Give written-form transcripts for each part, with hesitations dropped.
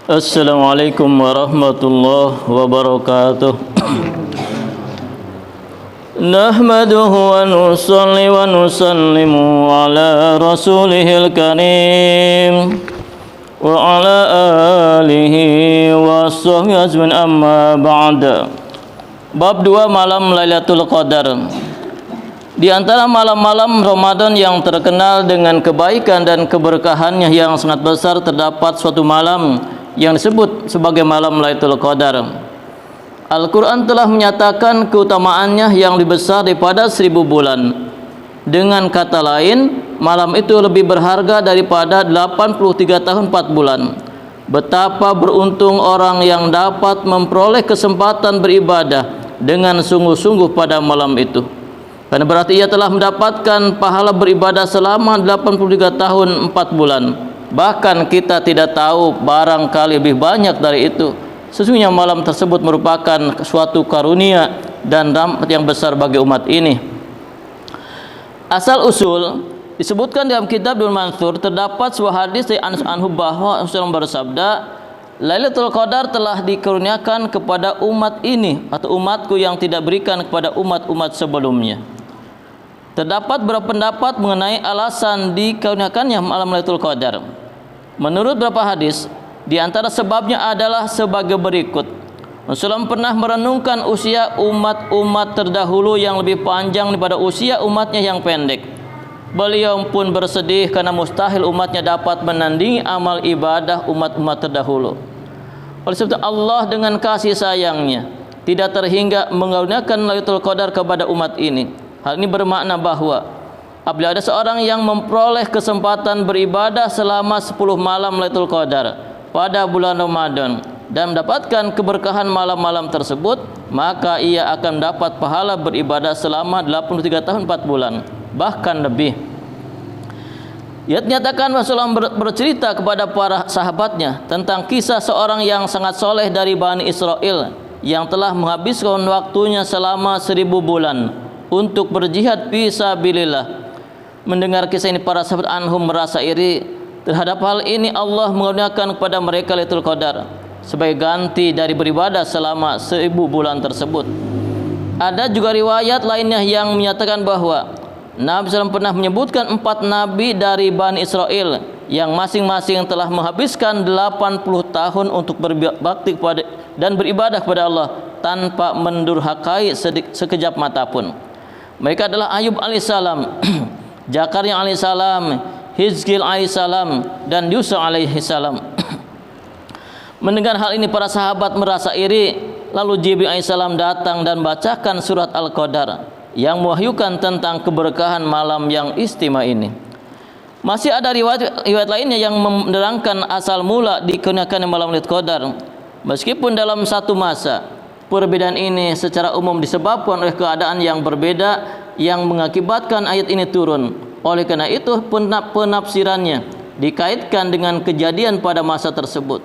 Assalamualaikum warahmatullahi wabarakatuh. Nahmaduhu wa nusalli wa nusallimu ala rasulihil karim wa ala alihi wa sahbihi ajmain, amma ba'da. Bab 2, malam Lailatul Qadar. Di antara malam-malam Ramadan yang terkenal dengan kebaikan dan keberkahannya yang sangat besar, terdapat suatu malam yang disebut sebagai malam Lailatul Qadar. Al-Quran telah menyatakan keutamaannya yang lebih besar daripada 1000 bulan. Dengan kata lain, malam itu lebih berharga daripada 83 tahun 4 bulan. Betapa beruntung orang yang dapat memperoleh kesempatan beribadah dengan sungguh-sungguh pada malam itu. Karena berarti ia telah mendapatkan pahala beribadah selama 83 tahun 4 bulan. Bahkan kita tidak tahu, barangkali lebih banyak dari itu. Sesungguhnya malam tersebut merupakan suatu karunia dan rahmat yang besar bagi umat ini. Asal usul disebutkan dalam kitab Ibnu Mansur, terdapat sebuah hadis dari Anas anhu bahwa Rasulullah bersabda, Lailatul Qadar telah dikaruniakan kepada umat ini atau umatku yang tidak berikan kepada umat-umat sebelumnya. Terdapat beberapa pendapat mengenai alasan dikaruniakannya malam Lailatul Qadar. Menurut beberapa hadis, di antara sebabnya adalah sebagai berikut. Rasulullah pernah merenungkan usia umat-umat terdahulu yang lebih panjang daripada usia umatnya yang pendek. Beliau pun bersedih karena mustahil umatnya dapat menandingi amal ibadah umat-umat terdahulu. Oleh sebab itu Allah dengan kasih sayangnya tidak terhingga mengaruniakan Lailatul Qadar kepada umat ini. Hal ini bermakna bahwa apabila ada seorang yang memperoleh kesempatan beribadah selama 10 malam Lailatul Qadar pada bulan Ramadan dan mendapatkan keberkahan malam-malam tersebut, maka ia akan mendapat pahala beribadah selama 83 tahun 4 bulan, bahkan lebih. Ia nyatakan Rasulullah bercerita kepada para sahabatnya tentang kisah seorang yang sangat soleh dari Bani Israel yang telah menghabiskan waktunya selama 1000 bulan untuk berjihad fi sabilillah. Mendengar kisah ini, para sahabat anhum merasa iri. Terhadap hal ini Allah mengaruniakan kepada mereka Lailatul Qadar sebagai ganti dari beribadah selama 1000 bulan tersebut. Ada juga riwayat lainnya yang menyatakan bahwa Nabi SAW pernah menyebutkan 4 nabi dari Bani Israel yang masing-masing telah menghabiskan 80 tahun untuk berbakti kepada dan beribadah kepada Allah tanpa mendurhakai sekejap mata pun. Mereka adalah Ayub alaihissalam, Zakaria alaihissalam, Hizkil alaihissalam, dan Yusuf alaihissalam. Mendengar hal ini, para sahabat merasa iri. Lalu Jibril alaihissalam datang dan bacakan surat Al-Qadar yang mewahyukan tentang keberkahan malam yang istimewa ini. Masih ada riwayat lainnya yang menerangkan asal mula dikaruniakannya malam Lailatul Qadar. Meskipun dalam satu masa, perbedaan ini secara umum disebabkan oleh keadaan yang berbeda yang mengakibatkan ayat ini turun. Oleh karena itu penafsirannya dikaitkan dengan kejadian pada masa tersebut.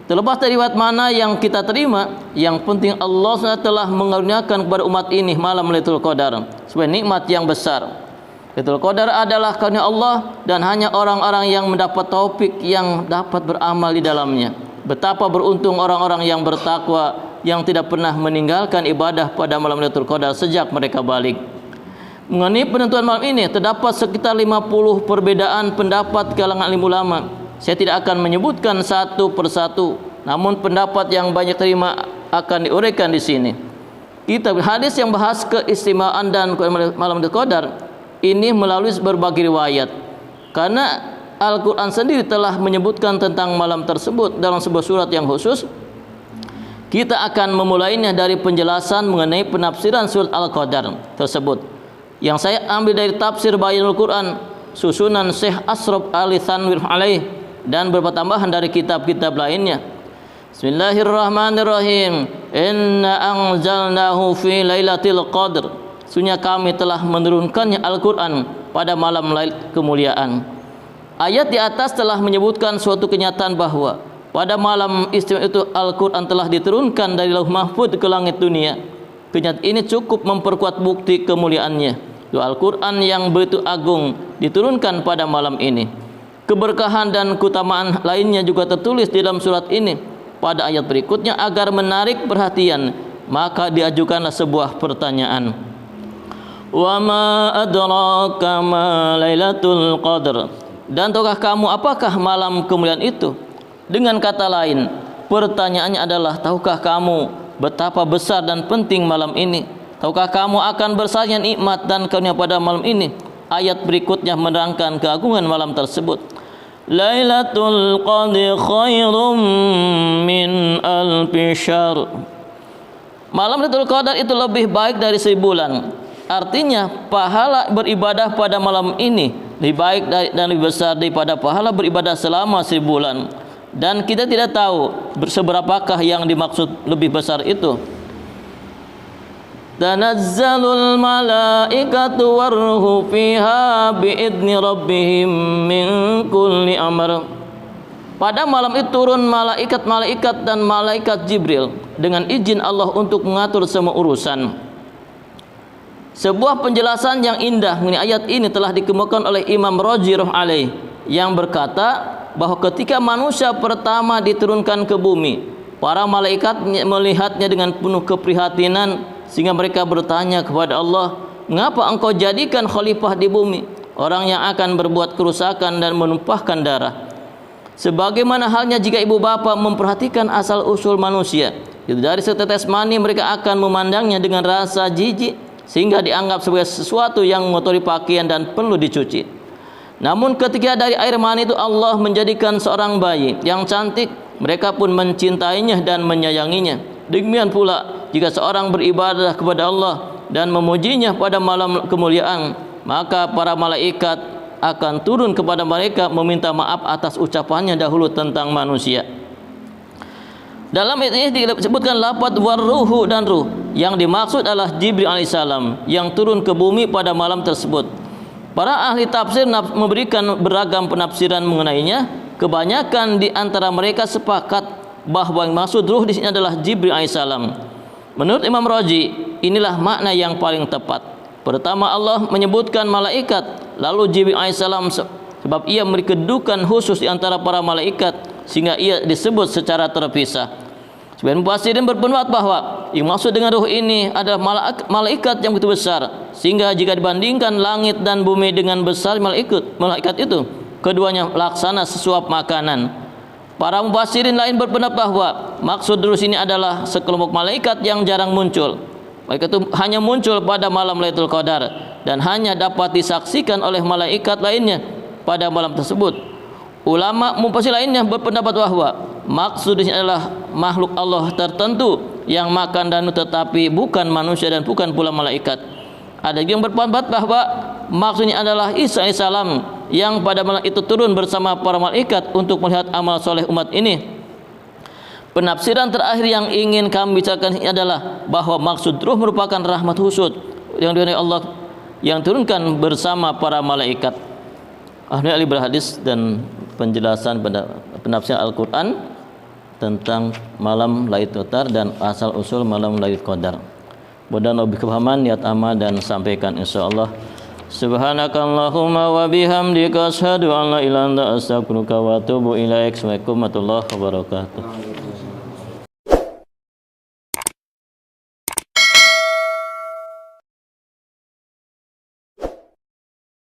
Terlepas dari riwayat mana yang kita terima, yang penting Allah SWT telah mengaruniakan kepada umat ini malam Lailatul Qadar sebagai nikmat yang besar. Lailatul Qadar adalah karunia Allah dan hanya orang-orang yang mendapat taufik yang dapat beramal di dalamnya. Betapa beruntung orang-orang yang bertakwa yang tidak pernah meninggalkan ibadah pada malam Lailatul Qadar sejak mereka balik. Mengenai penentuan malam ini terdapat sekitar 50 perbedaan pendapat kalangan alim ulama. Saya tidak akan menyebutkan satu persatu, namun pendapat yang banyak terima akan diuraikan di sini. Kitab hadis yang bahas keistimewaan dan malam Lailatul Qadar ini melalui berbagai riwayat. Karena Al-Quran sendiri telah menyebutkan tentang malam tersebut dalam sebuah surat yang khusus, kita akan memulainya dari penjelasan mengenai penafsiran surat Al-Qadar tersebut, yang saya ambil dari tafsir Bayanul Quran susunan Syekh Ashraf Ali Thanwir alaih dan beberapa tambahan dari kitab-kitab lainnya. Bismillahirrahmanirrahim. Inna anzalnahu fi lailatul qadr. Sesungguhnya kami telah menurunkannya Al-Quran pada malam kemuliaan. Ayat di atas telah menyebutkan suatu kenyataan bahwa pada malam istimewa itu Al-Quran telah diturunkan dari Lauh Mahfuz ke langit dunia. Kenyataan ini cukup memperkuat bukti kemuliaannya. Al-Quran yang begitu agung diturunkan pada malam ini. Keberkahan dan keutamaan lainnya juga tertulis di dalam surat ini pada ayat berikutnya agar menarik perhatian, maka diajukanlah sebuah pertanyaan. Wa ma adraka ma Lailatul Qadar. Dan tahukah kamu apakah malam kemuliaan itu? Dengan kata lain, pertanyaannya adalah tahukah kamu betapa besar dan penting malam ini? Tahukah kamu akan bersarnya nikmat dan karunia pada malam ini? Ayat berikutnya menerangkan keagungan malam tersebut. Lailatul Qadri khairum min alfi syahr. Malam Lailatul Qadar itu lebih baik dari 1000 bulan. Artinya pahala beribadah pada malam ini lebih baik dan lebih besar daripada pahala beribadah selama 1000 bulan. Dan kita tidak tahu seberapakah yang dimaksud lebih besar itu. Tanazzalul malaikatu warruhu fiha biidni rabbihim min kulli amr. Pada malam itu turun malaikat-malaikat dan malaikat Jibril dengan izin Allah untuk mengatur semua urusan. Sebuah penjelasan yang indah mengenai ayat ini telah dikemukakan oleh Imam Raji alaih yang berkata bahwa ketika manusia pertama diturunkan ke bumi, para malaikat melihatnya dengan penuh keprihatinan sehingga mereka bertanya kepada Allah, "Mengapa engkau jadikan khalifah di bumi orang yang akan berbuat kerusakan dan menumpahkan darah?" Sebagaimana halnya jika ibu bapa memperhatikan asal usul manusia, itu dari setetes mani mereka akan memandangnya dengan rasa jijik sehingga dianggap sebagai sesuatu yang mengotori pakaian dan perlu dicuci. Namun ketika dari air mani itu Allah menjadikan seorang bayi yang cantik, mereka pun mencintainya dan menyayanginya. Demikian pula jika seorang beribadah kepada Allah dan memujinya pada malam kemuliaan, maka para malaikat akan turun kepada mereka meminta maaf atas ucapannya dahulu tentang manusia. Dalam ayat ini disebutkan lafaz warruhu dan ruh. Yang dimaksud adalah Jibril alaihissalam yang turun ke bumi pada malam tersebut. Para ahli tafsir memberikan beragam penafsiran mengenainya. Kebanyakan di antara mereka sepakat bahwa yang maksud ruh di sini adalah Jibril alaihissalam. Menurut Imam Raji, inilah makna yang paling tepat. Pertama Allah menyebutkan malaikat, lalu Jibril alaihissalam sebab ia memiliki kedudukan khusus di antara para malaikat sehingga ia disebut secara terpisah. Sebagian mufassirin berpendapat bahwa yang maksud dengan ruh ini adalah malaikat yang begitu besar sehingga jika dibandingkan langit dan bumi dengan besar malaikat itu, keduanya laksana sesuap makanan. Para mufassirin lain berpendapat bahwa maksud ruh ini adalah sekelompok malaikat yang jarang muncul. Malaikat itu hanya muncul pada malam Lailatul Qadar dan hanya dapat disaksikan oleh malaikat lainnya pada malam tersebut. Ulama mufassir lainnya berpendapat bahwa maksudnya adalah makhluk Allah tertentu yang makan dan tetapi bukan manusia dan bukan pula malaikat. Ada yang berpendapat bahwa maksudnya adalah Isa alaihissalam yang pada malam itu turun bersama para malaikat untuk melihat amal soleh umat ini. Penafsiran terakhir yang ingin kami bicarakan adalah bahwa maksud ruh merupakan rahmat khusus yang dari Allah yang turunkan bersama para malaikat. Ahli berhadis dan penjelasan pada penafsiran Al-Quran tentang malam Lailatul Qadar dan asal usul malam Lailatul Qadar. Mudah-mudahan lebih kepahaman niat amal dan sampaikan insyaallah. Subhanakallahumma wa bihamdika asyhadu an la ilaha illa anta astaghfiruka wa atubu ilaik. Assalamualaikum warahmatullahi wabarakatuh.